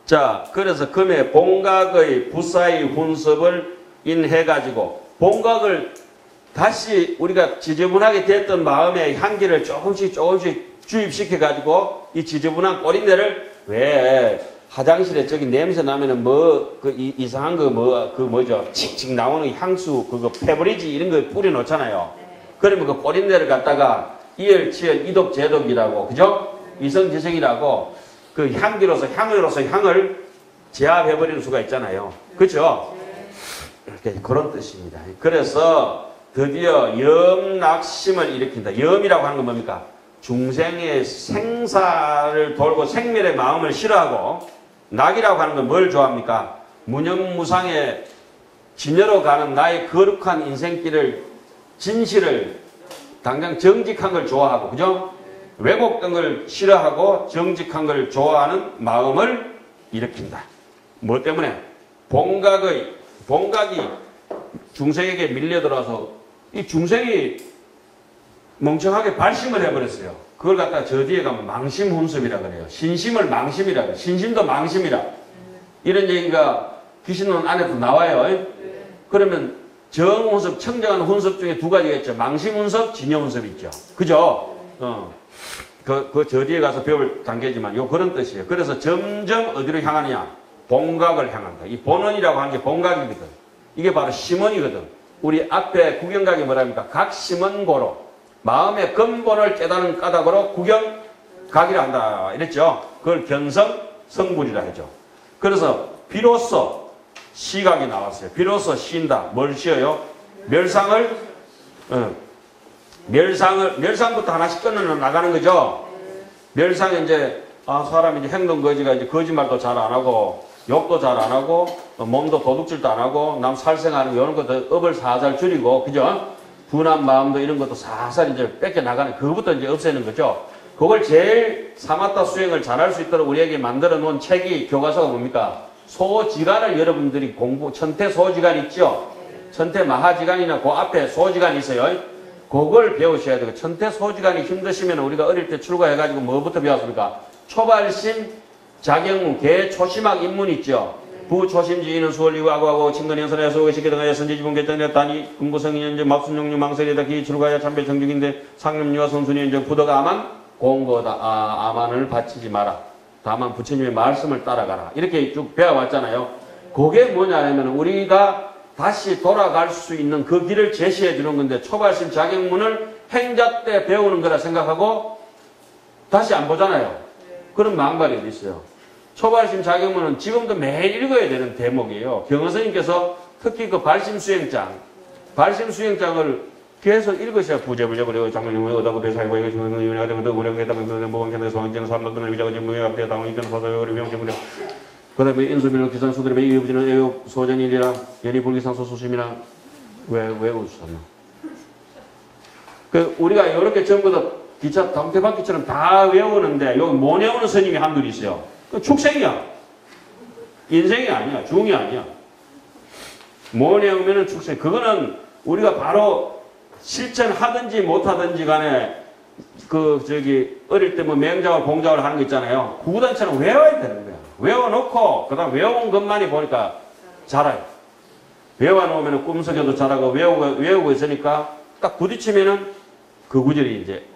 자, 그래서 금의 봉각의 부사의 혼섭을 인해가지고 봉각을 다시 우리가 지저분하게 됐던 마음의 향기를 조금씩 주입시켜가지고 이 지저분한 꼬린내를 왜 화장실에 저기 냄새 나면은 이상한 뭐죠? 칙칙 나오는 향수 그거 페브리지 이런 거 뿌려놓잖아요. 그러면 그 꼬린내를 갖다가 이열치열 이독제독이라고 그죠? 이성지성이라고 그 향기로서 향을 제압해버리는 수가 있잖아요. 그렇죠? 그런 뜻입니다. 그래서 드디어 염낙심을 일으킨다. 염이라고 하는 건 뭡니까? 중생의 생사를 돌고 생멸의 마음을 싫어하고 낙이라고 하는 건 뭘 좋아합니까? 무념무상의 진여로 가는 나의 거룩한 인생길을 진실을 당장 정직한 걸 좋아하고 그죠? 왜곡된 걸 싫어하고 정직한 걸 좋아하는 마음을 일으킨다. 뭐 때문에? 봉각이 중생에게 밀려들어서 이 중생이 멍청하게 발심을 해버렸어요. 그걸 갖다가 저 뒤에 가면 망심혼습이라 그래요. 신심을 망심이라 그래요. 신심도 망심이라. 이런 얘기가 귀신론 안에도 나와요. 그러면 정혼섭, 청정한 혼섭 중에 두 가지가 있죠. 망심혼섭, 진여혼섭이 있죠. 그죠? 저 뒤에 가서 배울 단계지만 그런 뜻이에요. 그래서 점점 어디로 향하느냐? 봉각을 향한다. 이 본원이라고 하는 게 봉각이거든. 이게 바로 심원이거든. 우리 앞에 구경각이 뭐랍니까? 각심원고로 마음의 근본을 깨닫는 까닭으로 구경각이라 한다. 이랬죠. 그걸 견성성불이라 하죠. 그래서 비로소 시각이 나왔어요. 비로소 쉰다. 뭘 쉬어요? 멸상부터 하나씩 끊어 나가는 거죠. 멸상에 이제 사람이 이제 행동 거지가 이제 거짓말도 잘 안 하고 욕도 잘 안 하고 몸도 도둑질도 안 하고 남 살생하는 이런 것도 업을 살살 줄이고 그죠? 분한 마음도 이런 것도 살살 이제 뺏겨 나가는 그거부터 이제 없애는 거죠. 그걸 제일 사마타 수행을 잘할 수 있도록 우리에게 만들어 놓은 책이 교과서가 뭡니까? 소지간을 여러분들이 천태 소지간 있죠? 천태 마하지간이나 그 앞에 소지간이 있어요. 그걸 배우셔야 되고 천태 소지간이 힘드시면 우리가 어릴 때 출가해가지고 뭐부터 배웠습니까? 초발심, 자경문, 개 초심학 입문 있죠? 부초심지인은 수월리고 아고하고 친근연선에 소개시켜 등하여 선지지분 개정에 단위 금구성인연제 막순용류 망설이다 기 출가야 참배 정직인데 상념리와 선순위연제 부덕아만 공거다. 아만을 바치지 마라. 다만 부처님의 말씀을 따라가라. 이렇게 쭉 배워왔잖아요. 그게 뭐냐 하면 우리가 다시 돌아갈 수 있는 그 길을 제시해 주는 건데 초발심 자경문을 행자 때 배우는 거라 생각하고 다시 안 보잖아요. 그런 망발이 어디 있어요. 초발심 자경문은 지금도 매일 읽어야 되는 대목이에요. 경허스님께서 특히 그 발심수행장을 계속 읽으셔야 부재불재불재고 장면이 어다고 배사이고 이거 지금 유명하다 그러다 우려겠다면 모방견에 소환견 사람들은 위자가 지금 무역 앞에 당원 입견 사사요 위험 때문에 그 다음에 인수비는 기산수들의 이유부지는 애욕 소전일이라 연이 불기상소 수심이나 왜 웃었나 우리가 이렇게 전부 다 기차 당태바퀴처럼 다 외우는데 여기 못 외우는 스님이 한둘이 있어요. 그 축생이야. 인생이 아니야. 중이 아니야. 못 외우면은 축생. 그거는 우리가 바로 실천하든지 못하든지 간에 어릴 때 뭐 맹자와 공자를 하는 거 있잖아요. 구구단처럼 외워야 되는 거야. 외워놓고 그 다음 외운 것만이 보니까 잘해요. 외워놓으면 꿈속에도 잘하고 외우고 있으니까 딱 부딪히면은 그 구절이 이제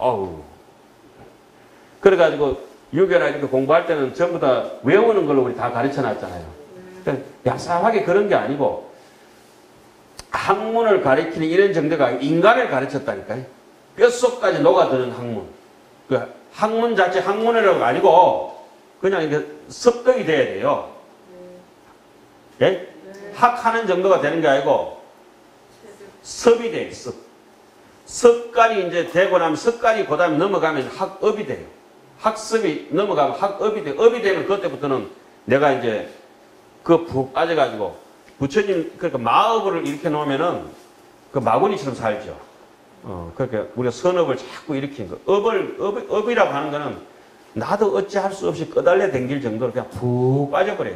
그래가지고 유교나 이렇게 공부할 때는 전부 다 외우는 걸로 우리 다 가르쳐 놨잖아요. 그러니까 야사하게 그런 게 아니고 학문을 가리키는 이런 정도가 인간을 가르쳤다니까요. 뼛속까지 녹아드는 학문. 그 학문 자체 학문이라고 아니고 그냥 이렇게 습득이 돼야 돼요. 예? 학하는 정도가 되는 게 아니고 습이 돼요. 습관이 이제 되고 나면 습관이 그 다음에 넘어가면 학업이 돼요. 학습이 넘어가면 학업이 돼요. 업이 되면 그때부터는 내가 이제 푹 빠져가지고 부처님 그러니까 마업을 일으켜 놓으면은 그 마구니처럼 살죠. 그렇게 우리가 선업을 자꾸 일으킨 거. 업이라고 하는 거는 나도 어찌할 수 없이 끄달려 댕길 정도로 그냥 푹 빠져버려야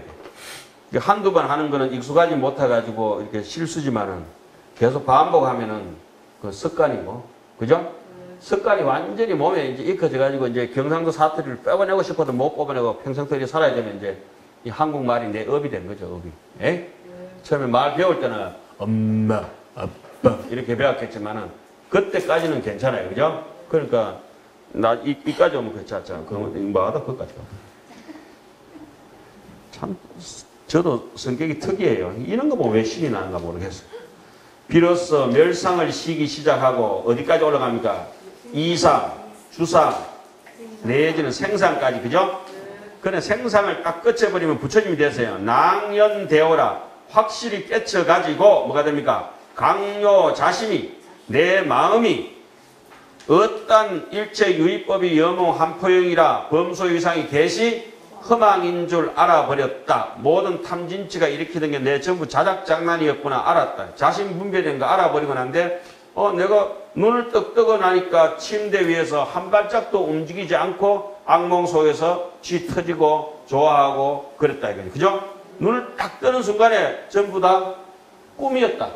돼. 한두 번 하는 거는 익숙하지 못해가지고 이렇게 실수지만은 계속 반복하면은 그 습관이고, 그죠? 습관이 완전히 몸에 이제 익혀져가지고 이제 경상도 사투리를 뽑아내고 싶어도 못 뽑아내고 평생들이 살아야 되면 이제 이 한국말이 내 업이 된 거죠, 업이. 에? 처음에 말 배울 때는 엄마, 아빠 이렇게 배웠겠지만은 그때까지는 괜찮아요, 그죠? 그러니까 나 이까지 오면 괜찮잖아. 그러면 뭐하다 그것까지 가. 참 저도 성격이 특이해요. 이런 거 보면 왜 신이 나는가 모르겠어요. 비로소 멸상을 시기 시작하고 어디까지 올라갑니까? 이상, 주상, 내지는 생상까지, 그죠? 그래 생상을 딱 끝쳐버리면 부처님이 되세요. 낭연되어라. 확실히 깨쳐가지고 뭐가 됩니까? 강요 자심이 내 마음이 어떤 일체 유의법이 여몽 한포영이라 범소유상이 계시 허망인 줄 알아버렸다. 모든 탐진치가 일으키던 게 내 전부 자작장난이었구나 알았다. 자신 분별된 거 알아버리고 난데 내가 눈을 떡 뜨고 나니까 침대 위에서 한 발짝도 움직이지 않고 악몽 속에서 쥐 터지고 좋아하고 그랬다 이거죠. 그죠? 눈을 딱 뜨는 순간에 전부 다 꿈이었다.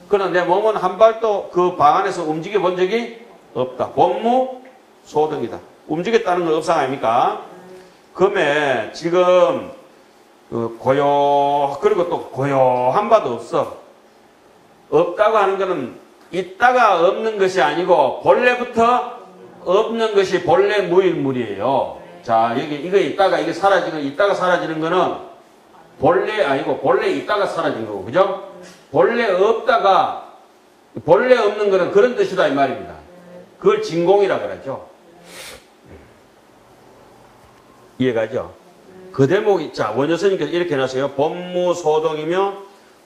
그러나 내 몸은 한 발도 그 방 안에서 움직여 본 적이 없다. 법무 소등이다. 움직였다는 건 업상 아닙니까? 금에 지금 그리고 또 고요한 바도 없어. 없다고 하는 것은 있다가 없는 것이 아니고 본래부터 없는 것이 본래 무일물이에요. 자, 여기 이거 있다가 이게 있다가 사라지는 거는 본래 아니고 본래 있다가 사라진 거고, 그죠? 본래 없다가 본래 없는 거는 그런 뜻이다 이 말입니다. 그걸 진공이라 그러죠. 이해가죠? 그 대목이, 자, 원효스님께서 이렇게 해놨어요. 법무소동이며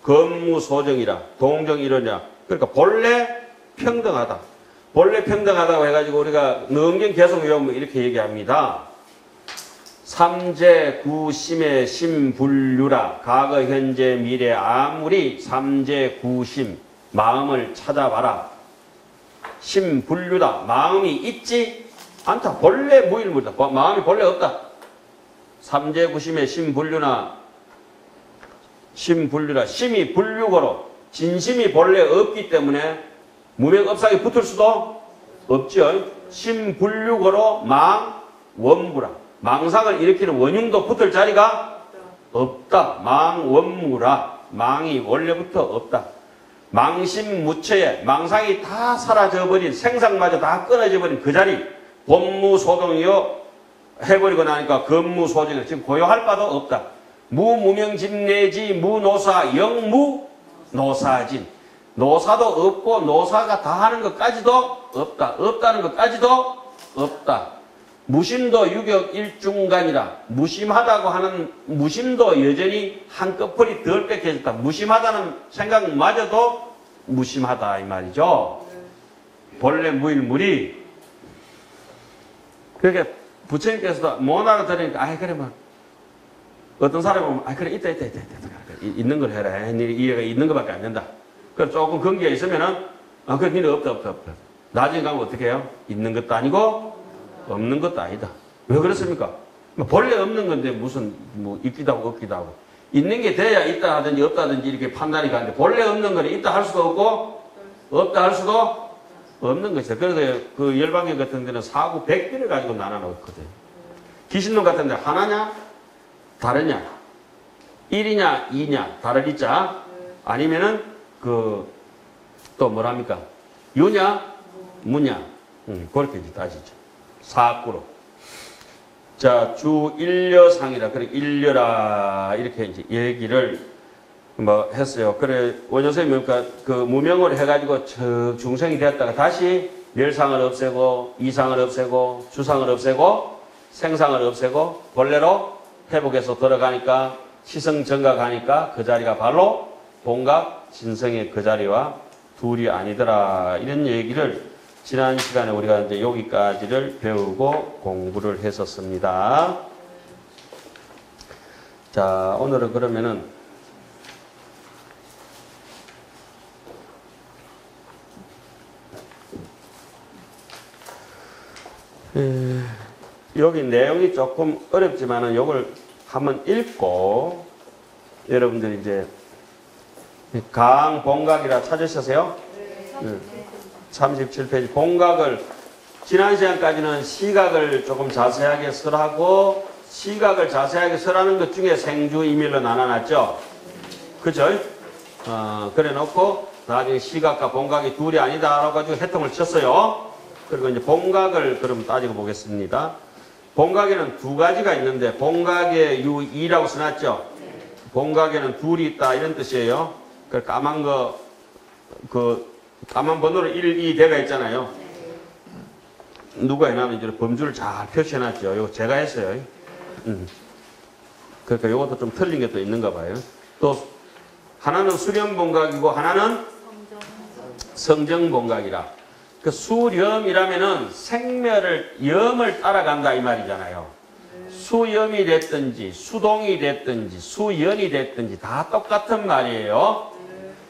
건무소정이라. 동정이러냐. 그러니까 본래 평등하다. 본래 평등하다고 해가지고 우리가 능경 계속 외우면 이렇게 얘기합니다. 삼재 구심의 심불류라. 과거, 현재, 미래 아무리 삼재 구심 마음을 찾아봐라. 심불류다. 마음이 있지 않다. 본래 무일물이다. 마음이 본래 없다. 삼재구심의 심불류나 심불류라. 심이 불류거로 진심이 본래 없기 때문에 무명업상이 붙을 수도 없죠. 심불류거로 망원무라. 망상을 일으키는 원흉도 붙을 자리가 없다. 망원무라. 망이 원래부터 없다. 망심무체에 망상이 다 사라져버린, 생상마저 다 끊어져버린 그 자리, 법무소동이요 해버리고 나니까 건무소정이 지금 고요할 바도 없다. 무무명집내지 무노사 영무노사진. 노사도 없고 노사가 다 하는 것까지도 없다. 없다는 것까지도 없다. 무심도 유격 일중간이라. 무심하다고 하는 무심도 여전히 한꺼풀이 덜 뺏겨졌다. 무심하다는 생각마저도 무심하다 이 말이죠. 본래 무일물이. 그러니까 부처님께서도 못 알아들으니까 아이 그래 뭐 어떤 사람이 보면 아 그래 있다 있는 걸 해라. 이해가 있는 것밖에 안 된다. 그래 조금 근기가 있으면은 그래 니는 없다. 나중에 가면 어떻게 해요? 있는 것도 아니고 없는 것도 아니다. 왜 그렇습니까? 본래 없는 건데 무슨 뭐 있기도 하고 없기도 하고. 있는 게 돼야 있다 하든지 없다 하든지 이렇게 판단이 가는데 본래 없는 거는 있다 할 수도 없고 없다 할 수도 없는 것이다. 그래서 그 열반경 같은 데는 사구 백비를 가지고 나눠놓거든요. 기신론 같은 데 하나냐 다르냐 1이냐 2냐 다를 이자 아니면은 또 뭐랍니까 유냐 무냐 그렇게 이제 따지죠. 사구로. 자, 주 일려상이라, 그래, 일려라, 이렇게 이제 얘기를 뭐 했어요. 그래, 원효선생님이 그러니까 그 무명을 해가지고 중생이 되었다가 다시 멸상을 없애고, 이상을 없애고, 주상을 없애고, 생상을 없애고, 본래로 회복해서 들어가니까, 시성정각하니까 그 자리가 바로 동각, 진성의 그 자리와 둘이 아니더라. 이런 얘기를 지난 시간에 우리가 이제 여기까지를 배우고 공부를 했었습니다. 자, 오늘은 그러면은 여기 내용이 조금 어렵지만은 이걸 한번 읽고 여러분들이 이제 강봉각이라 찾으셨어요? 네. 37페이지 공각을 지난 시간까지는 시각을 조금 자세하게 설하고 시각을 자세하게 설하는 것 중에 생주이밀로 나눠놨죠. 그죠? 그래 놓고 나중에 시각과 본각이 둘이 아니다라고 가지고 해통을 쳤어요. 그리고 이제 본각을 그럼 따지고 보겠습니다. 본각에는 두 가지가 있는데 본각의 유2라고 써놨죠. 본각에는 둘이 있다 이런 뜻이에요. 그 까만 거, 까만 번호로 1, 2 대가 있잖아요. 누가 해놨는지 범주를 잘 표시해놨죠. 이거 제가 했어요. 그러니까 이것도 좀 틀린 게 또 있는가 봐요. 또 하나는 수렴본각이고 하나는 성정본각이라. 그 수렴이라면은 생멸을 염을 따라간다 이 말이잖아요. 수염이 됐든지 수동이 됐든지 수연이 됐든지 다 똑같은 말이에요.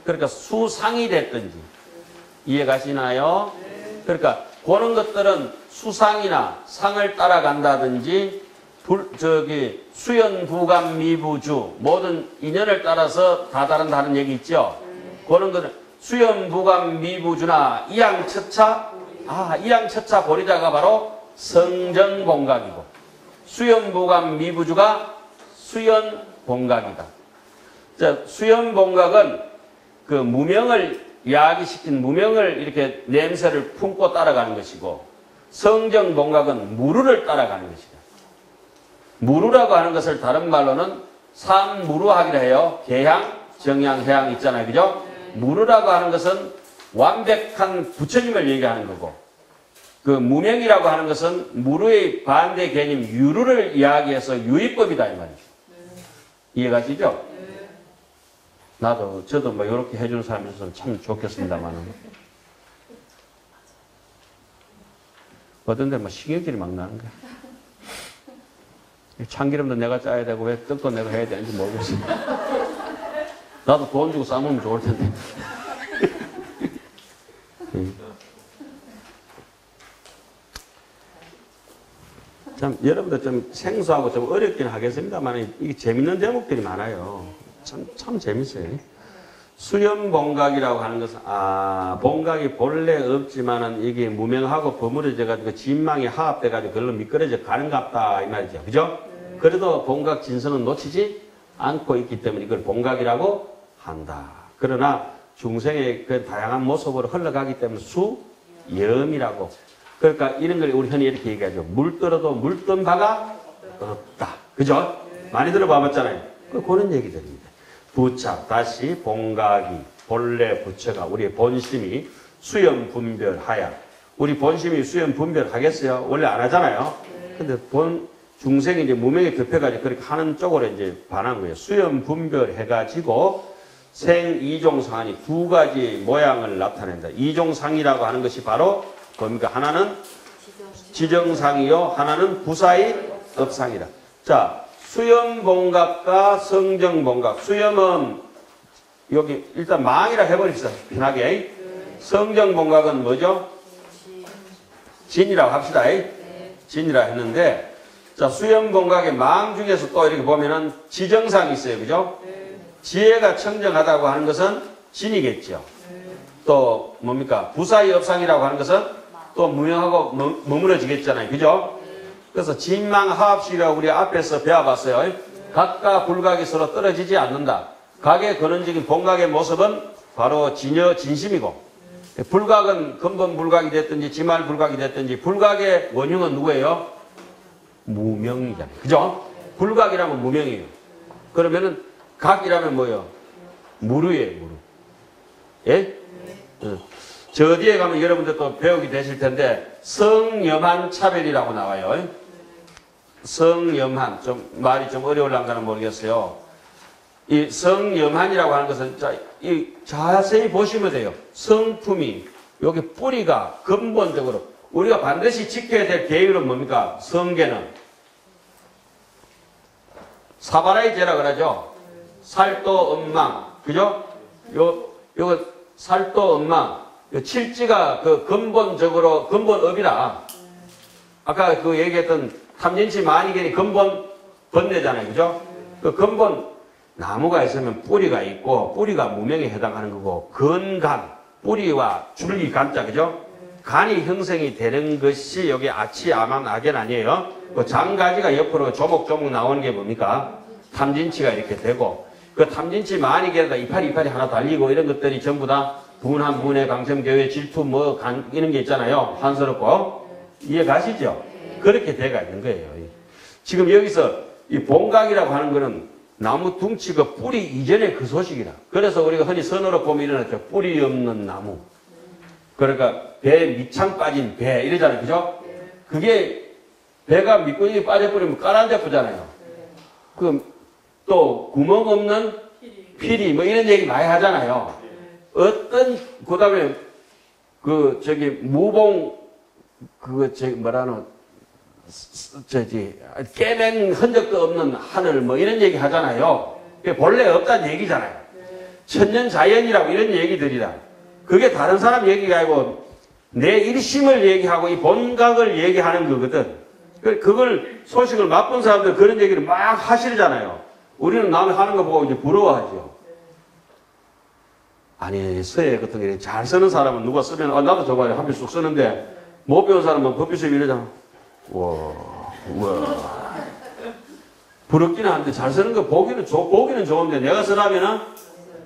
그러니까 수상이 됐든지 이해가시나요? 그러니까 그런 것들은 수상이나 상을 따라간다든지 수연, 부감, 미부주 모든 인연을 따라서 다 다른 얘기 있죠. 그런 것은 수연, 부감, 미부주나 이양처차, 이양처차 보리자가 바로 성정본각이고 수연, 부감, 미부주가 수연본각이다. 자, 수연본각은 그 무명을 야기시킨 무명을 이렇게 냄새를 품고 따라가는 것이고 성정본각은 무루를 따라가는 것이다. 무루라고 하는 것을 다른 말로는 삼무루학이라 해요. 계향, 정향, 해향 있잖아요. 그죠? 무루라고 하는 것은 완벽한 부처님을 얘기하는 거고 그 무명이라고 하는 것은 무루의 반대 개념 유루를 이야기해서 유의법이다 이 말이죠. 이해가시죠? 저도 뭐 이렇게 해주는 사람이 있어서 참 좋겠습니다만은 어떤 데 막 식욕질이 막 나는 거야. 참기름도 내가 짜야 되고 왜 떡도 내가 해야 되는지 모르겠어. 나도 돈 주고 싸먹으면 좋을 텐데. 참 여러분들 좀 생소하고 좀 어렵긴 하겠습니다만 이게 재밌는 대목들이 많아요. 참 재밌어요. 수렴본각이라고 하는 것은 본각이 본래 없지만은 이게 무명하고 버무려져 가지고 진망이 화합돼 가지고 그걸로 미끄러져 가는갑다 이 말이죠. 그죠? 그래도 본각 진성은 놓치지 않고 있기 때문에 이걸 본각이라고 한다. 그러나 중생의 그 다양한 모습으로 흘러가기 때문에 수염이라고. 그러니까 이런 걸 우리 흔히 이렇게 얘기하죠. 물들어도 물든 바가 없다. 그죠? 많이 들어봐봤잖아요. 그런 얘기들입니다. 부착, 다시 본각이, 본래 부처가 우리의 본심이 수염 분별하야. 우리 본심이 수염 분별하겠어요? 원래 안 하잖아요. 근데 중생이 이제 무명에 덮여가지고 그렇게 하는 쪽으로 이제 반한 거예요. 수염 분별해가지고 생이종상이 두 가지 모양을 나타낸다. 이종상이라고 하는 것이 바로 뭡니까? 하나는 지정상이요, 하나는 부사의 업상이다. 자, 수염본각과 성정본각. 수염은 여기 일단 망이라 해버립시다. 편하게. 성정본각은 뭐죠? 진이라고 합시다. 진이라 했는데 자, 수염본각의 망 중에서 또 이렇게 보면은 지정상이 있어요. 그죠? 지혜가 청정하다고 하는 것은 진이겠죠. 또 뭡니까? 부사의 업상이라고 하는 것은 또 무명하고 머무러지겠잖아요. 그죠? 그래서 진망하합식이라고 우리 앞에서 배워봤어요. 각과 불각이 서로 떨어지지 않는다. 각의 근원적인 본각의 모습은 바로 진심이고 불각은 근본 불각이 됐든지 지말 불각이 됐든지 불각의 원흉은 누구예요? 무명이잖아요. 그죠? 불각이라면 무명이에요. 그러면은 각이라면 뭐예요? 무루예요. 무루. 예? 저 뒤에 가면 여러분들 또 배우게 되실 텐데 성염한 차별이라고 나와요. 성염한 좀 말이 좀 어려울란가는 모르겠어요. 이 성염한이라고 하는 것은 이 자세히 보시면 돼요. 성품이 여기 뿌리가 근본적으로 우리가 반드시 지켜야 될 계율은 뭡니까? 성계는 사바라의 제라 그러죠. 살도 엄망 그죠? 요거 살도 엄망 칠지가 그 근본적으로 근본업이라 아까 그 얘기했던 탐진치 만이견이 근본 번뇌잖아요. 그죠? 그 근본 나무가 있으면 뿌리가 있고 뿌리가 무명에 해당하는 거고 근간 뿌리와 줄기 간자 그죠? 간이 형성이 되는 것이 여기 아치, 아만, 악연 아니에요? 그 장가지가 옆으로 조목조목 나오는 게 뭡니까? 탐진치가 이렇게 되고, 그 탐진치 만익에다 이파리 하나 달리고 이런 것들이 전부 다 분한, 분해, 강점, 교회, 질투, 뭐, 이런 게 있잖아요. 한스럽고. 이해 가시죠? 그렇게 돼가 있는 거예요. 지금 여기서 이 봉각이라고 하는 거는 나무 둥치 그 뿌리 이전의 그 소식이라. 그래서 우리가 흔히 선어로 보면 일어났죠. 뿌리 없는 나무. 그러니까 배 밑창 빠진 배 이러잖아요. 그죠? 그게 배가 밑구녕에 빠져버리면 깔아앉아버잖아요. 그 또 구멍 없는 피리 뭐 이런 얘기 많이 하잖아요. 어떤 그다음에 그 저기 무봉 그거 저기 뭐라노 깨맨 흔적도 없는 하늘 뭐 이런 얘기 하잖아요. 그게 본래 없다는 얘기잖아요. 천년자연이라고 이런 얘기들이라. 그게 다른 사람 얘기가 아니고 내 일심을 얘기하고 이 본각을 얘기하는 거거든. 그걸 소식을 맛본 사람들 그런 얘기를 막 하시잖아요. 우리는 남이 하는 거 보고 이제 부러워하죠. 아니 서예 같은 게 잘 쓰는 사람은 누가 쓰면 나도 저번에 한 표 쑥 쓰는데 못 배운 사람은 법비수업 이러잖아. 와. 부럽기는 한데 잘 쓰는 거 보기는 좋은데 내가 쓰라면은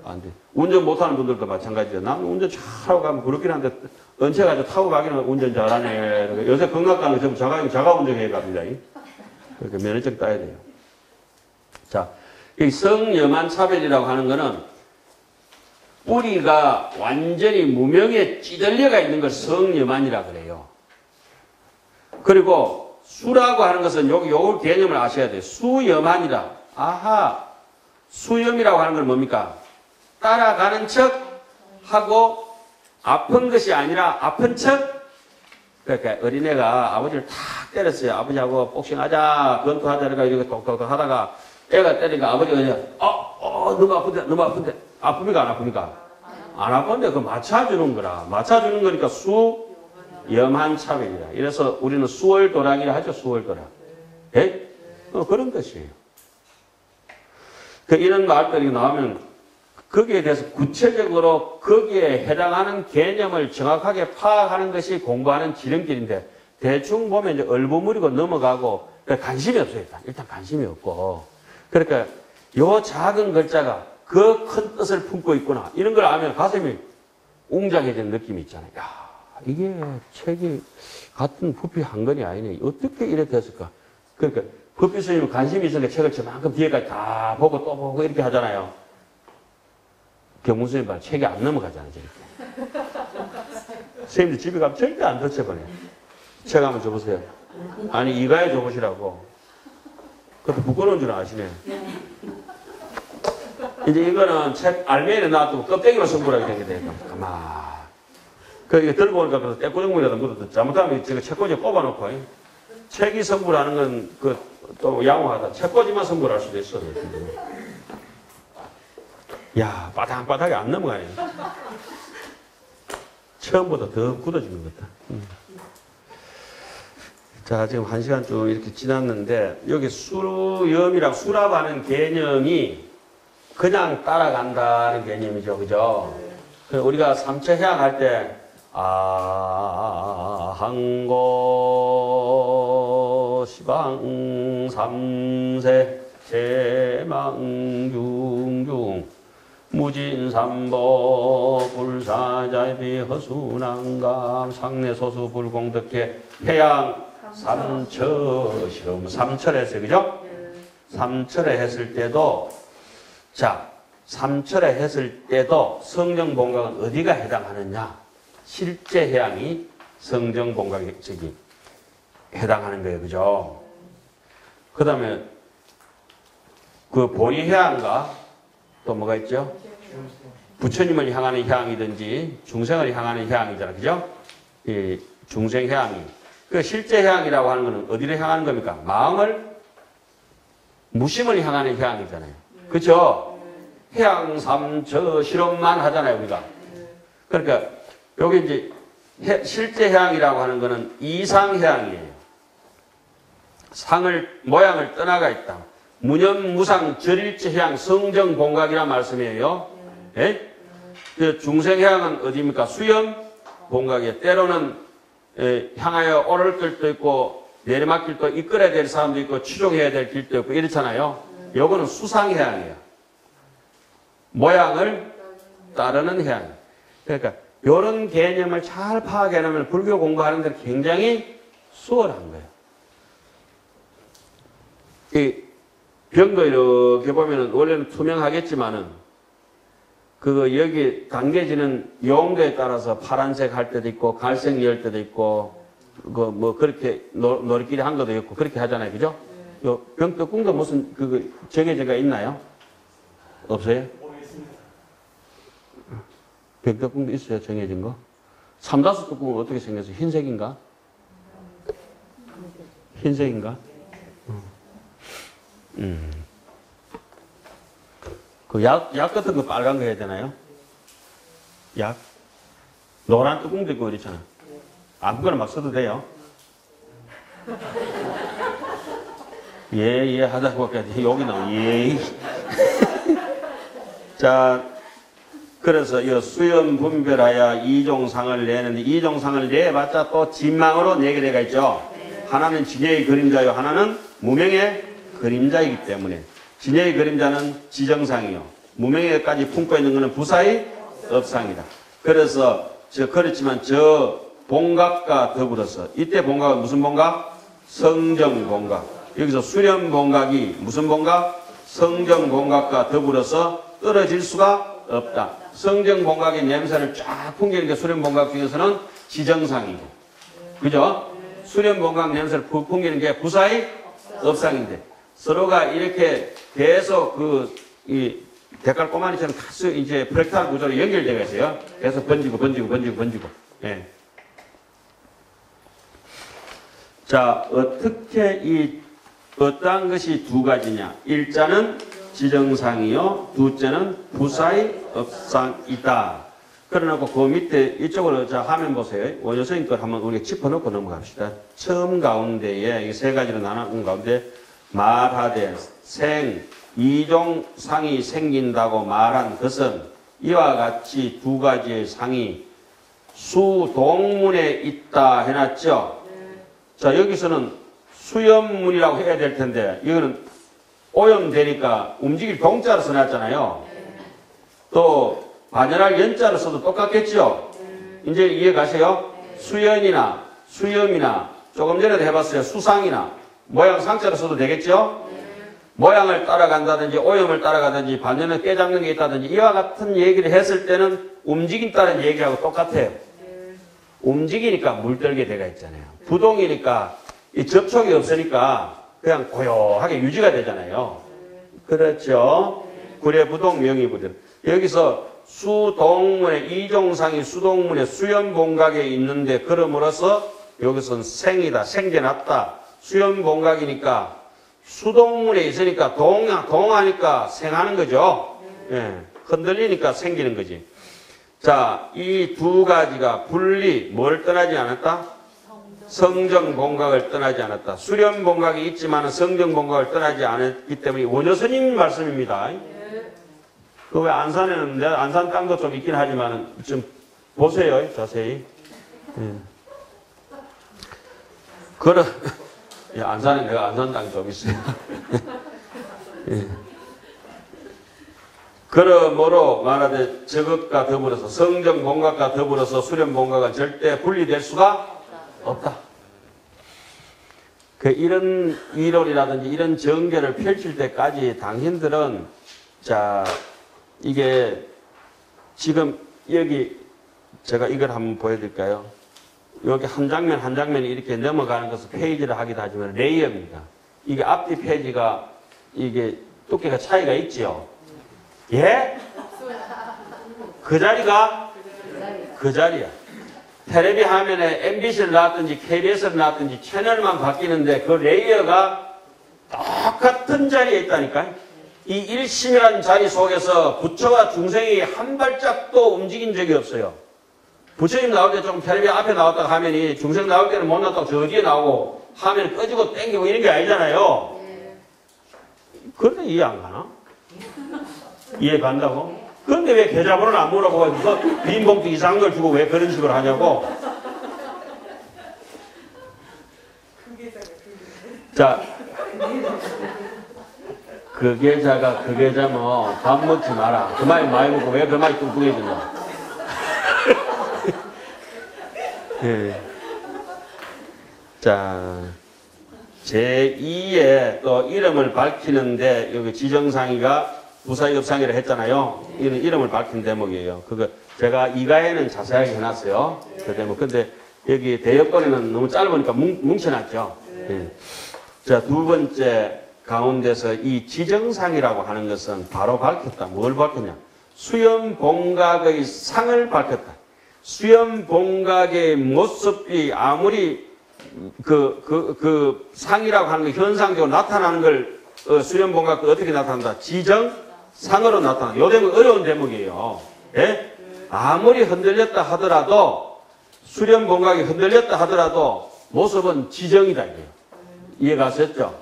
안 돼. 운전 못하는 분들도 마찬가지죠. 나는 운전 잘하고 가면 부럽긴 한데 얹혀가지고 타고 가기는 운전 잘하네. 요새 건강 가는 거 전부 자가 운전해 갑니다. 그러니까 면허증 따야 돼요. 자, 이 성여만 차별이라고 하는 거는 뿌리가 완전히 무명에 찌들려가 있는 걸 성여만이라 그래요. 그리고 수라고 하는 것은 요 개념을 아셔야 돼요. 수여만이라. 아하. 수염이라고 하는 건 뭡니까? 따라가는 척 하고 아픈 것이 아니라 아픈 척. 그러니까 어린애가 아버지를 탁 때렸어요. 아버지하고 복싱하자, 권투하자, 이렇게 똑똑똑 하다가 애가 때리니까 아버지가 그냥 너무 아픈데. 아픕니까? 안 아픕니까? 안 아픈데 그거 맞춰주는 거라. 맞춰주는 거니까 수염한 차별이라. 이래서 우리는 수월도락이라 하죠. 수월도락. 예? 그런 것이에요. 이런 말들이 나오면 거기에 대해서 구체적으로 거기에 해당하는 개념을 정확하게 파악하는 것이 공부하는 지름길인데 대충 보면 이제 얼버무리고 넘어가고 관심이 없어요. 일단 관심이 없고. 그러니까 요 작은 글자가 그 큰 뜻을 품고 있구나. 이런 걸 알면 가슴이 웅장해지는 느낌이 있잖아요. 야, 이게 책이 같은 부피 한 권이 아니네. 어떻게 이래 됐을까? 그러니까 부피 스님은 관심이 있으니까 책을 저만큼 뒤에까지 다 보고 또 보고 이렇게 하잖아요. 경문 스님 봐. 책이 안 넘어가잖아요. 저렇게. 스님들 집에 가면 절대 안 덧쳐버려요. 책 한번 줘보세요. 아니 이가에 줘보시라고. 그것도 부끄러운 줄 아시네. 이제 이거는 책 알맹이에 놔두고 껍데기만 선물하게 되게 돼요. 가만. 이거 들고 오니까 그래서 떼꾸정물이라도 묻어도 잘못하면 제가 책꽂이에 꼽아놓고 책이 선물하는 건 또 양호하다. 책꽂이만 선물할 수도 있어요. 야, 바닥바닥에 안 넘어가네. 처음보다 더 굳어지는 것 같다. 자, 지금 1시간 좀 이렇게 지났는데, 여기 수염이랑 수라고 개념이 그냥 따라간다는 개념이죠. 그죠? 우리가 삼처해양 할 때, 항고 시방 삼세 제망중중 무진삼보 불사자비 허수난감 상내소수 불공덕해 해양 삼처 실험 삼철 했어요. 그죠? 삼철에 했을 때도 자 삼철에 했을 때도 성정봉각은 어디가 해당하느냐? 실제 해양이 성정봉각에 해당하는 거예요. 그죠? 그 다음에 그 보리해양과 또 뭐가 있죠? 부처님을 향하는 해양이든지 중생을 향하는 해양이잖아요. 그죠? 이 중생해양이. 그 실제 해양이라고 하는 것은 어디를 향하는 겁니까? 마음을, 무심을 향하는 해양이잖아요. 그죠? 해양삼처 실험만 하잖아요, 우리가. 그러니까, 여기 이제, 실제 해양이라고 하는 것은 이상해양이에요. 모양을 떠나가 있다. 무념무상 절일체 해양 성정봉각이란 말씀이에요. 예? 그 중생해양은 어디입니까? 수염 봉각이에요. 때로는 향하여 오를 길도 있고 내리막길도 이끌어야 될 사람도 있고 추종해야 될 길도 있고 이렇잖아요. 요거는 수상해양이에요. 모양을 따르는 해양. 그러니까 이런 개념을 잘 파악해내면 불교 공부하는 데는 굉장히 수월한 거예요. 이 병도 이렇게 보면은 원래는 투명하겠지만은 그거 여기 당겨지는 용도에 따라서 파란색 할 때도 있고 갈색 열 때도 있고 그 뭐 그렇게 노리끼리 한 것도 있고 그렇게 하잖아요. 그죠? 요 병뚜껑도 무슨 그거 정해져가 있나요? 없어요? 병뚜껑도 있어요. 정해진 거. 삼다수 뚜껑은 어떻게 생겼어요? 흰색인가? 흰색인가? 그 약 같은 거 빨간 거 해야 되나요? 약? 노란 뚜껑도 있고 그렇잖아. 아무거나 막 써도 돼요. 예 하다 보니까 여기 나오네. 예. 자, 그래서 이 수염 분별하여 이종상을 내는데 이종상을 내봤자 또 진망으로 네 개가 있죠. 하나는 진여의 그림자요, 하나는 무명의 그림자이기 때문에 진여의 그림자는 지정상이요, 무명에까지 품고 있는 것은 부사의 업상이다. 그래서 그렇지만 저 봉각과 더불어서 이때 봉각은 무슨 봉각? 성정봉각. 여기서 수렴봉각이 무슨 봉각? 성정봉각과 더불어서 떨어질 수가 없다. 성정봉각의 냄새를 쫙 풍기는 게 수렴봉각 중에서는 지정상이고, 그죠? 수렴봉각 냄새를 풍기는 게 부사의 업상인데 서로가 이렇게 계속 이 대깔꼬마니처럼 가스 이제 프랙탈 구조로 연결되어 있어요. 계속 번지고. 예. 자, 어떻게 어떠한 것이 두 가지냐? 일자는 지정상이요, 두째는 부사의 업상이다. 그러놓고 그 밑에 이쪽으로 자 화면 보세요. 원효선님 걸 한번 우리가 짚어놓고 넘어갑시다. 처음 가운데에 이 세 가지로 나눈 가운데 말하되 생 이종상이 생긴다고 말한 것은 이와 같이 두 가지의 상이 수동문에 있다 해놨죠. 자, 여기서는 수염문이라고 해야 될 텐데 이거는 오염되니까 움직일 동자로 써놨잖아요. 또 반연할 연자로 써도 똑같겠죠. 이제 이해 가세요? 수연이나 수염이나 조금 전에도 해봤어요. 수상이나 모양 상자로 써도 되겠죠. 모양을 따라간다든지 오염을 따라가든지 반연을 깨잡는 게 있다든지 이와 같은 얘기를 했을 때는 움직인다는 얘기하고 똑같아요. 움직이니까 물들게 돼가 있잖아요. 부동이니까 이 접촉이 없으니까 그냥 고요하게 유지가 되잖아요. 그렇죠. 구례부동 명의부들. 여기서 수동문의 이종상이 수동문의 수염봉각에 있는데 그럼으로써 여기서는 생이다. 생겨났다. 수염봉각이니까 수동문에 있으니까 동하니까 생하는 거죠. 예. 흔들리니까 생기는 거지. 자, 이 두 가지가 분리 뭘 떠나지 않았다? 성정봉각을 떠나지 않았다. 수렴봉각이 있지만 성정봉각을 떠나지 않았기 때문에 원효스님 말씀입니다. 그 왜 안산에는 안산 땅도 좀 있긴 하지만 좀 보세요. 자세히. 예. 안산에 내가 안산 땅이 좀 있어요. 예. 그러므로 말하되 저것과 더불어서 성정봉각과 더불어서 수렴봉각은 절대 분리될 수가 없다. 이런 이론이라든지 이런 전개를 펼칠 때까지 당신들은 자 이게 지금 여기 제가 이걸 한번 보여드릴까요? 여기 한 장면 한 장면이 이렇게 넘어가는 것을 페이지를 하기도 하지만 레이어입니다. 이게 앞뒤 페이지가 이게 두께가 차이가 있지요. 예? 그 자리가 그 자리야. 텔레비 화면에 MBC를 놨든지 KBS를 놨든지 채널만 바뀌는데 그 레이어가 똑같은 자리에 있다니까. 이 일심이라는 자리 속에서 부처와 중생이 한 발짝도 움직인 적이 없어요. 부처님 나올 때 좀 텔레비 앞에 나왔다가 화면이 중생 나올 때는 못 나왔다가 저 뒤에 나오고 화면 꺼지고 땡기고 이런 게 아니잖아요. 그런데 이해 안 가나? 이해 간다고? 그런데 왜 계좌번호를 안 물어보고 빈 봉투 이상한 걸 주고 왜 그런 식으로 하냐고? 자, 그 계좌가 그 계좌 뭐 밥 먹지 마라. 그 많이 많이 먹고 왜 그 많이 뚱뚱해지냐. 예. 자, 제2의 또 이름을 밝히는데 여기 지정상의가 부사역상이라 했잖아요. 이런 이름을 밝힌 대목이에요. 그거 제가 이가에는 자세하게 해놨어요. 그 대목. 근데 여기 대역권에는 너무 짧으니까 뭉쳐놨죠. 예. 자, 두 번째 가운데서 이 지정상이라고 하는 것은 바로 밝혔다. 뭘 밝혔냐? 수염봉각의 상을 밝혔다. 수염봉각의 모습이 아무리 그 상이라고 하는 게 현상적으로 나타나는 걸 수렴봉각도 어떻게 나타난다? 지정상으로 나타난다. 이 대목 어려운 대목이에요. 예? 아무리 흔들렸다 하더라도 수렴봉각이 흔들렸다 하더라도 모습은 지정이다 이거예요. 이해가셨죠?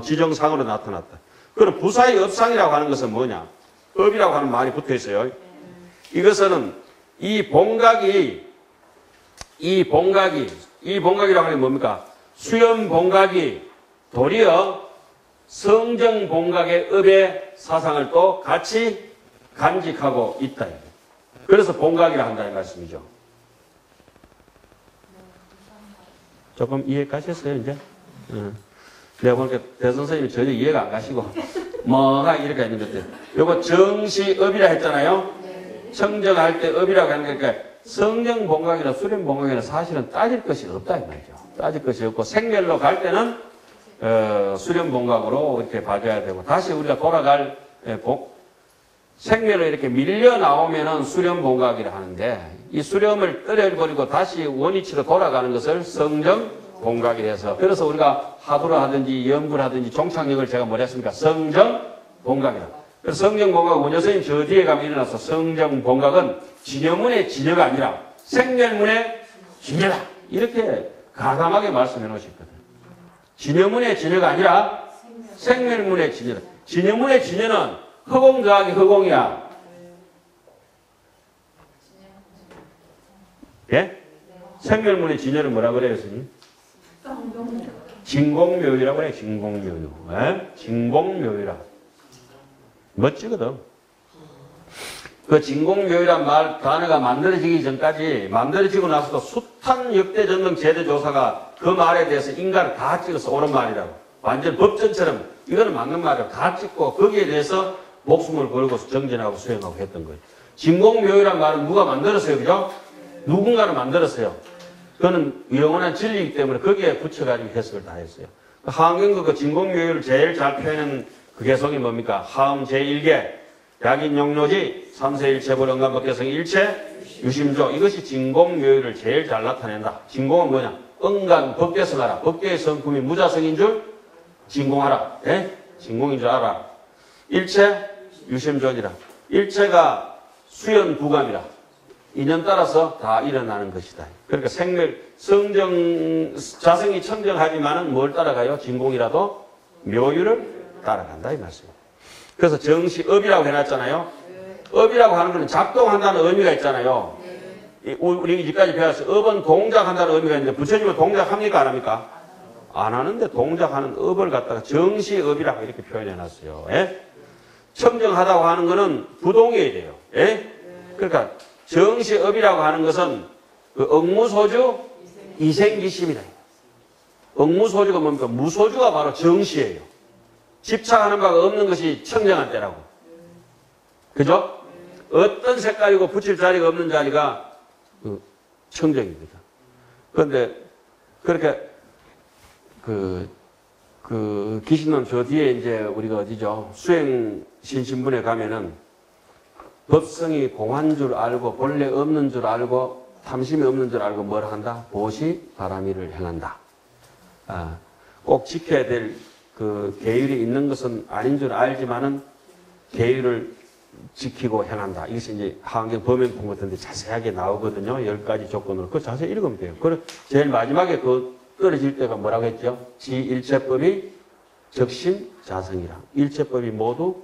지정상으로 나타났다. 그럼 부사의 업상이라고 하는 것은 뭐냐? 업이라고 하는 말이 붙어 있어요. 이것은 이 봉각이라고 하는 게 뭡니까? 수염봉각이 도리어 성정봉각의 업의 사상을 또 같이 간직하고 있다. 그래서 봉각이라 한다는 말씀이죠. 조금 이해 가셨어요, 이제? 내가 보니까 대선생님이 전혀 이해가 안 가시고, 뭐가 이렇게 있는 것들. 요거 정시업이라 했잖아요? 청정할 때 업이라고 하는 거니까, 성정봉각이나 수렴봉각이나 사실은 따질 것이 없다, 이 말이죠. 따질 것이 없고, 생멸로 갈 때는, 수렴봉각으로 이렇게 봐줘야 되고, 다시 우리가 돌아갈, 생멸로 이렇게 밀려 나오면은 수렴봉각이라 하는데, 이 수렴을 떨어버리고 다시 원위치로 돌아가는 것을 성정봉각이라 해서, 그래서 우리가 하도를 하든지 연구를 하든지 종착역을 제가 뭐라 했습니까? 성정봉각이라. 그래서 성정봉각 원효선생님 저 뒤에 가면 일어나서 성정봉각은 진여문의 진여가 아니라 생멸문의 진여다. 이렇게 가감하게 말씀해 놓으셨거든요. 진여문의 진여가 아니라 생멸문의 진여다. 진여문의 진여는 허공 더하기 허공이야. 예? 생멸문의 진여를 뭐라 그래요, 스님? 진공묘유라고 그래, 진공묘유. 예? 진공묘유라. 멋지거든. 그 진공묘유란 말, 단어가 만들어지기 전까지, 만들어지고 나서도 숱한 역대 전등 제대 조사가 그 말에 대해서 인간을 다 찍어서 옳은 말이라고. 완전 법전처럼, 이거는 맞는 말이라고 다 찍고, 거기에 대해서 목숨을 걸고 정진하고 수행하고 했던 거예요. 진공묘유란 말은 누가 만들었어요, 그죠? 누군가를 만들었어요. 그거는 영원한 진리이기 때문에 거기에 붙여가지고 해석을 다 했어요. 하암경도 그 진공묘유를 제일 잘 표현한 그 개성이 뭡니까? 하음 제1개, 약인용료지, 삼세일체불 응감법개성 일체, 유심조. 이것이 진공묘유를 제일 잘 나타낸다. 진공은 뭐냐? 응감 법개성하라. 법계의 성품이 무자성인 줄 진공하라. 예? 진공인 줄 알아. 일체, 유심조니라. 일체가 수연 부감이라. 인연 따라서 다 일어나는 것이다. 그러니까 생멸, 자성이 청정하지만은 뭘 따라가요? 진공이라도 묘유를 따라간다 이 말씀입니다. 그래서 정시업이라고 해놨잖아요. 업이라고 하는 것은 작동한다는 의미가 있잖아요. 우리 이제까지 배웠어요. 업은 동작한다는 의미가 있는데 부처님은 동작합니까 안 합니까? 안 하는데 동작하는 업을 갖다가 정시업이라고 이렇게 표현해놨어요. 예? 청정하다고 하는 것은 부동이어야 돼요. 예? 그러니까 정시업이라고 하는 것은 그 억무소주 이생기심이다. 억무소주가 뭡니까? 무소주가 바로 정시예요. 집착하는 바가 없는 것이 청정한 때라고. 그죠? 어떤 색깔이고 붙일 자리가 없는 자리가 그 청정입니다. 그런데 그렇게 기신론 저 뒤에 이제 우리가 어디죠? 수행 신신분에 가면은 법성이 공한 줄 알고 본래 없는 줄 알고 탐심이 없는 줄 알고 뭘 한다? 보시 바라미를 행한다. 꼭 지켜야 될 그 계율이 있는 것은 아닌 줄 알지만은 계율을 지키고 행한다. 이것이 이제 하안경 범행품 같은데 자세하게 나오거든요. 10가지 조건으로. 그거 자세히 읽으면 돼요. 그리고 제일 마지막에 그 떨어질 때가 뭐라고 했죠? 지일체법이 적신 자성이라. 일체법이 모두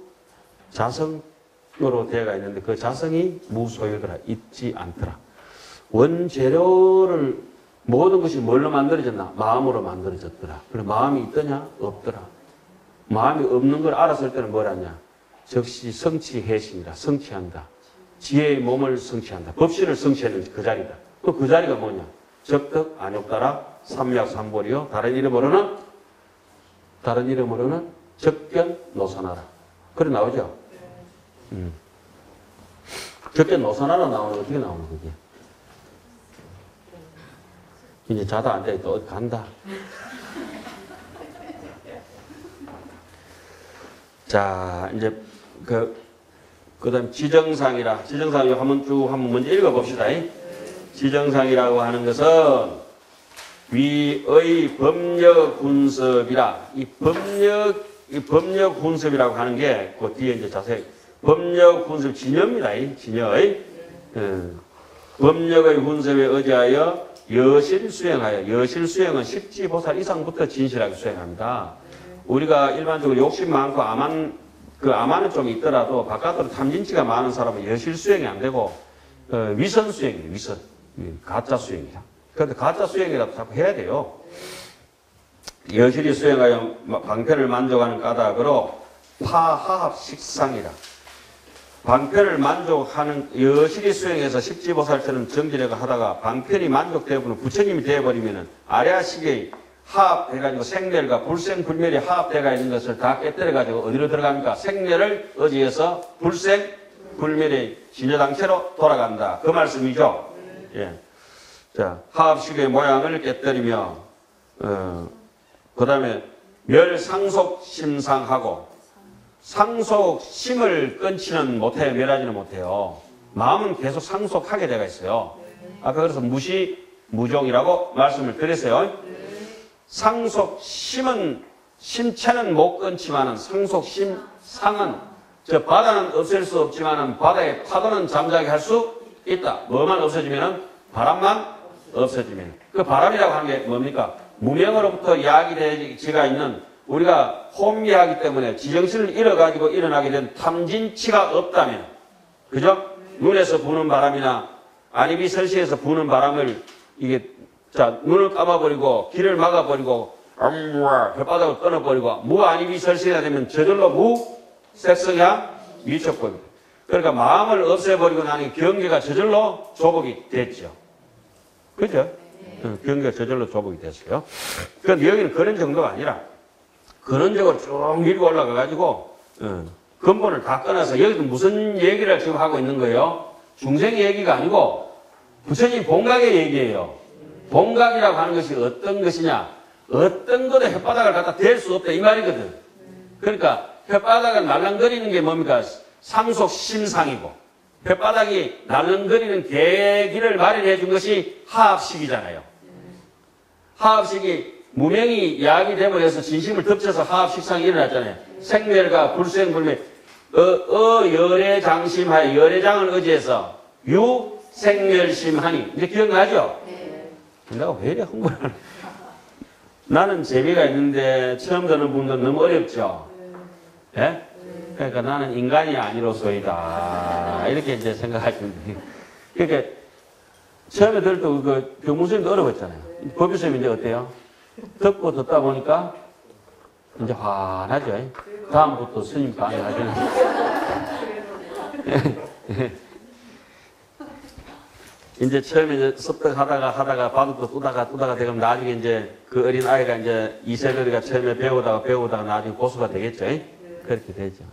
자성으로 되어가 있는데 그 자성이 무소유더라. 있지 않더라. 원재료를 모든 것이 뭘로 만들어졌나? 마음으로 만들어졌더라. 그래 마음이 있더냐? 없더라. 마음이 없는 걸 알았을 때는 뭐라냐? 즉시 성취해신이라. 성취한다. 지혜의 몸을 성취한다. 법신을 성취하는 그 자리다. 또 그 자리가 뭐냐? 적덕 안욕따라 삼약삼보리요. 다른 이름으로는 적견 노선하라. 그래 나오죠? 적견 노선하라 나오는 어떻게 나오는 거지? 이제 자다 앉아 또 어디 간다. 자 이제 그다음 지정상이라. 지정상 이거 한번 먼저 읽어봅시다. 지정상이라고 하는 것은 위의 법력 군섭이라. 이 법력 군섭이라고 하는 게 그 뒤에 이제 자세히 법력 군섭 진여입니다. 진여의 법력의 군섭에 의지하여 여실 수행하여. 여실 수행은 십지보살 이상부터 진실하게 수행합니다. 우리가 일반적으로 욕심 많고 암안은 좀 있더라도 바깥으로 탐진치가 많은 사람은 여실 수행이 안 되고 위선 수행이에요. 위선. 가짜 수행이다. 그런데 가짜 수행이라도 자꾸 해야 돼요. 여실히 수행하여 방편을 만족하는 까닭으로 파하합식상이라. 방편을 만족하는 여실히 수행해서 십지보살처럼 정진해가 하다가 방편이 만족되어버리면 부처님이 되어버리면 아래하식의 하합해가지고 생멸과 불생불멸이 하합돼가 있는 것을 다 깨뜨려가지고 어디로 들어갑니까? 생멸을 의지해서 불생불멸의 진여당체로 돌아간다. 그 말씀이죠. 예. 자, 하합식의 모양을 깨뜨리며, 그 다음에 멸상속심상하고, 상속심을 끊지는 못해요. 멸하지는 못해요. 마음은 계속 상속하게 되어 있어요. 아까 그래서 무시무종이라고 말씀을 드렸어요. 상속심은, 심체는 못 끊지만은 상속심상은, 저 바다는 없앨 수 없지만은 바다의 파도는 잠자게 할 수 있다. 뭐만 없어지면은 바람만 없어지면. 그 바람이라고 하는 게 뭡니까? 무명으로부터 야기되지가 있는 우리가 혼미하기 때문에 지정신을 잃어가지고 일어나게 된 탐진치가 없다면, 그죠? 눈에서 부는 바람이나 안입이설시에서 부는 바람을 이게 자 눈을 감아버리고 귀를 막아버리고 혓바닥을 끊어버리고 무안입이설시가 되면 저절로 무색성향 미촉법입니다. 그러니까 마음을 없애버리고 나니 경계가 저절로 조복이 됐죠. 그죠? 경계가 저절로 조복이 됐어요. 그런데 여기는 그런 정도가 아니라 근원적으로 쭉 밀고 올라가가지고 근본을 다 끊어서 여기도 무슨 얘기를 지금 하고 있는 거예요? 중생 얘기가 아니고 부처님 본각의 얘기예요. 본각이라고 하는 것이 어떤 것이냐? 어떤 것도 혓바닥을 갖다 댈 수 없다 이 말이거든. 그러니까 혓바닥을 말랑거리는 게 뭡니까? 상속심상이고 혓바닥이 날렁거리는 계기를 마련해 준 것이 하합식이잖아요. 하합식이 무명이 야학이 되버려서 진심을 덮쳐서 하합식상이 일어났잖아요. 생멸과 불생불멸 열애장심하여 열애장을 의지해서 유생멸심하니 이제 기억나죠? 내가 왜 이래 홍보를 하나? 나는 재미가 있는데 처음 듣는 분들은 너무 어렵죠? 예? 그러니까 나는 인간이 아니로소이다. 이렇게 이제 생각하시면 돼요. 그러니까 처음에 들을 때 그 병문스님도 어려웠잖아요. 법유스님 이제 어때요? 듣고 듣다 보니까 이제 환하죠. 다음부터 스님 강의하시는. 이제 처음에 이제 섭득하다가 바둑도 두다가 되면 나중에 이제 그 어린 아이가 이제 이세돌이가 처음에 배우다가 나중에 고수가 되겠죠. 그렇게 되죠.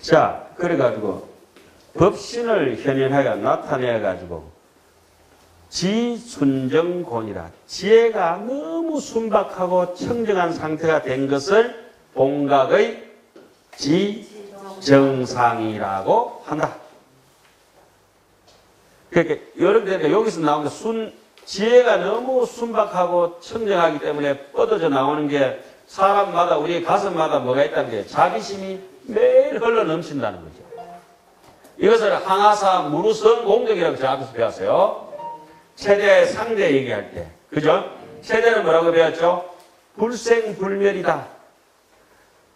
자, 그래가지고 법신을 현현하여 나타내가지고 지순정곤이라 지혜가 너무 순박하고 청정한 상태가 된 것을 본각의 지정상이라고 한다. 그러니까 여러분들 여기서 나오는 지혜가 너무 순박하고 청정하기 때문에 뻗어져 나오는 게 사람마다 우리 가슴마다 뭐가 있다는 게 자비심이 매일 흘러 넘친다는 거죠. 이것을 항아사 무루성 공덕이라고 저 앞에서 배웠어요. 최대 상대 얘기할 때. 그죠? 최대는 뭐라고 배웠죠? 불생불멸이다.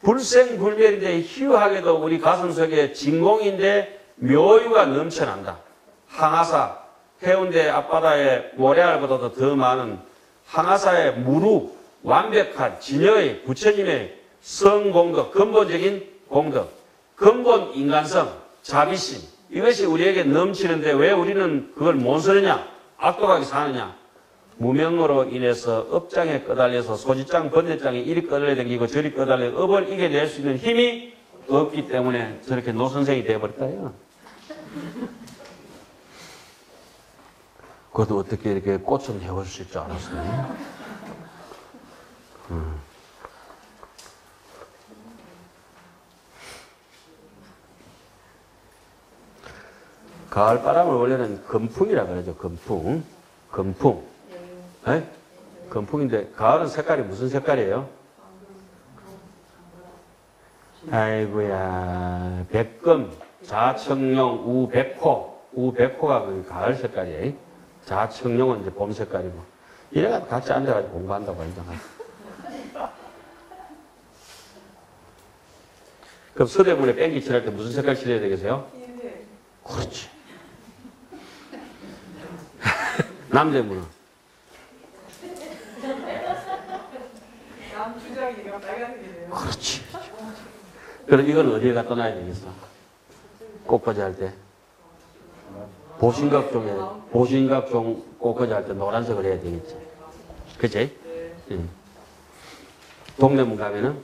불생불멸인데 희유하게도 우리 가슴속에 진공인데 묘유가 넘쳐난다. 항아사, 해운대 앞바다의 모래알보다도 더 많은 항아사의 무루, 완벽한 진여의 부처님의 성공덕, 근본적인 공덕, 근본 인간성, 자비심, 이것이 우리에게 넘치는데 왜 우리는 그걸 못 쓰느냐? 악독하게 사느냐? 무명으로 인해서 업장에 꺼달려서 소지장, 번뇌장에 이리 꺼달려 다니고 저리 꺼달려 업을 이겨낼 수 있는 힘이 없기 때문에 저렇게 노선생이 되어버릴까요? 그것도 어떻게 이렇게 꽃좀 해보실 줄 알았어요? 가을바람을 원래는 건풍이라 그러죠. 건풍. 건풍. 네? 건풍인데 가을은 색깔이 무슨 색깔이에요? 아이고야. 백금, 자청룡, 우백호. 우백호가 그 가을 색깔이에요. 자청룡은 이제 봄 색깔이고. 이래가 같이 앉아가지고 공부한다고 인정하죠. 그럼 서대문에 뺑기 칠할 때 무슨 색깔 칠해야 되겠어요? 그렇지. 남대문은? 남주작이가 빨간색이래요. 그렇지. 그럼 이건 어디에 갖다 놔야 되겠어? 꽃꽂이 할 때? 보신각종 꽃꽂이 할 때 노란색을 해야 되겠지. 그치? 응. 동대문 가면은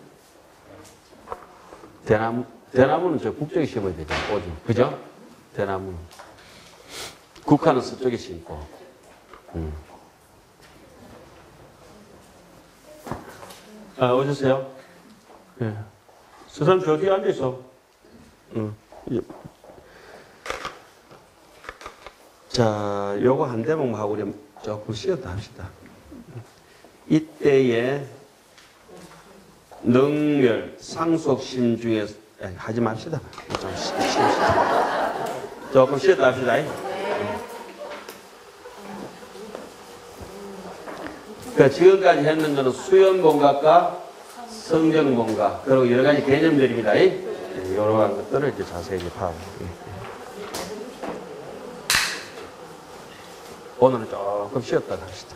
대나무는 저 국적에 심어야 되죠. 꽃이. 그죠? 대나무는. 국화는 서쪽에 심고. 아, 오셨어요? 예. 저 사람 저 뒤에 앉아있어. 자, 요거 한 대목만 하고 우리 조금 쉬었다 합시다. 이때의 능멸, 상속심 중에 하지 맙시다. 좀 쉬읍시다. 조금 쉬었다 합시다. 그러니까 지금까지 했는 것은 수연공각과 성정공각, 그리고 여러 가지 개념들입니다. 이러한 것들을 이제 자세히 파악합니다. 오늘은 조금 쉬었다 합시다.